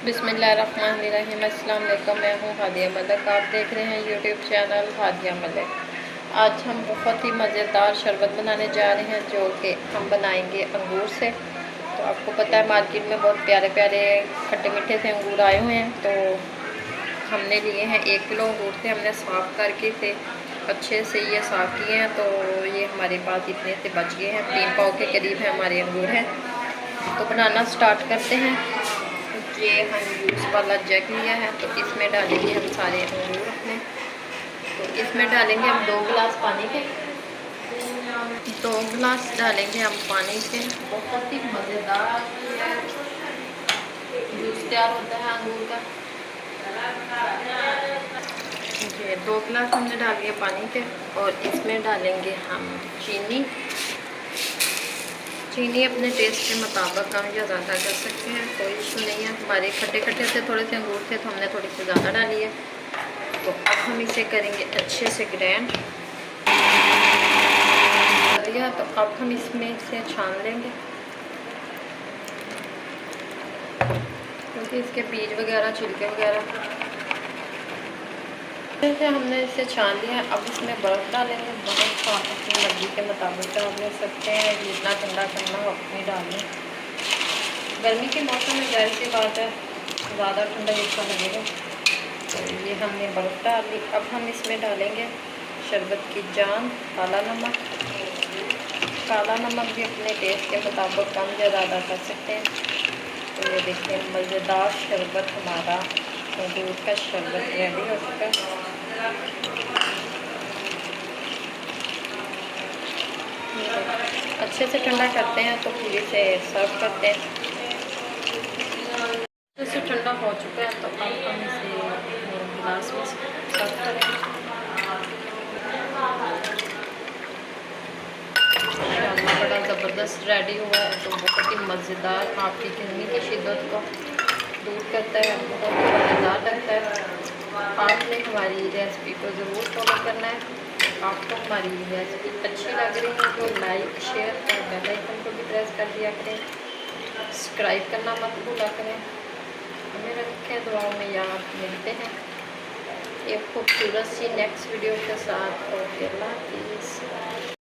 बिस्मिल्लाहिर्रहमानिर्रहीम। अस्सलाम वालेकुम। मैं हूँ हादिया मलिक, आप देख रहे हैं यूट्यूब चैनल हादिया मलिक। आज हम बहुत ही मज़ेदार शरबत बनाने जा रहे हैं जो कि हम बनाएंगे अंगूर से। तो आपको पता है मार्केट में बहुत प्यारे प्यारे खट्टे मीठे से अंगूर आए हुए हैं। तो हमने लिए हैं 1 किलो अंगूर थे, हमने साफ़ करके थे अच्छे से ये साफ़ किए हैं। तो ये हमारे पास इतने से बच गए हैं, 3 पाव के करीब है हमारे अंगूर हैं। तो बनाना स्टार्ट करते हैं। ये हम जूस वाला जग लिया है, तो इसमें डालेंगे हम सारे अंगूर अपने। तो इसमें डालेंगे हम 2 गिलास पानी के, 2 गिलास डालेंगे हम पानी के। बहुत ही मज़ेदार जूस तैयार होता है अंगूर का। ये 2 गिलास हमने डाल दिया पानी के, और इसमें डालेंगे हम चीनी। चीनी अपने टेस्ट के मुताबिक कम या ज़्यादा कर सकते हैं, कोई इशू नहीं है। हमारे खट्टे खट्टे से थोड़े से अंगूर थे तो हमने थोड़ी सी ज़्यादा डाली है। तो अब हम इसे करेंगे अच्छे से ग्राइंड। लिया तो अब हम इसमें से छान लेंगे, क्योंकि इसके बीज वगैरह छिलके वगैरह से हमने इसे छान लिया है। अब इसमें बर्फ़ डालेंगे। बर्फ़ आप अपनी मर्ज़ी के मुताबिक डाल ले सकते हैं, जितना ठंडा करना हो अपनी डाल लें। गर्मी के मौसम में जाहिर सी बात है ज़्यादा ठंडा अच्छा लगेगा। तो ये हमने बर्फ़ डाल ली। अब हम इसमें डालेंगे शरबत की जान, काला नमक। काला नमक भी अपने टेस्ट के मुताबिक कम या ज़्यादा कर सकते हैं। तो ये देखते हैं मज़ेदार शरबत हमारा अंगूर का शरबत रेडी हो चुका है। अच्छे से ठंडा करते हैं तो फिर इसे सर्व करते हैं। अच्छे से ठंडा हो चुका है तो अब हम इसे गिलास में सर्व करेंगे। बड़ा ज़बरदस्त रेडी हुआ है। तो बहुत ही मज़ेदार, आपकी गर्मी की शिद्दत को दूर करता है, बहुत ही मज़ेदार लगता है। आपने हमारी रेसिपी को ज़रूर फॉलो करना है। आपको हमारी रेसिपी अच्छी लग रही है तो लाइक, शेयर और बेल आइकन को भी प्रेस कर दिया करें। सब्सक्राइब करना मत भूला करें। हमें रखें दुआओं में याद। मिलते हैं एक खूबसूरत सी नेक्स्ट वीडियो के साथ। और अल्लाह हाफ़िज़।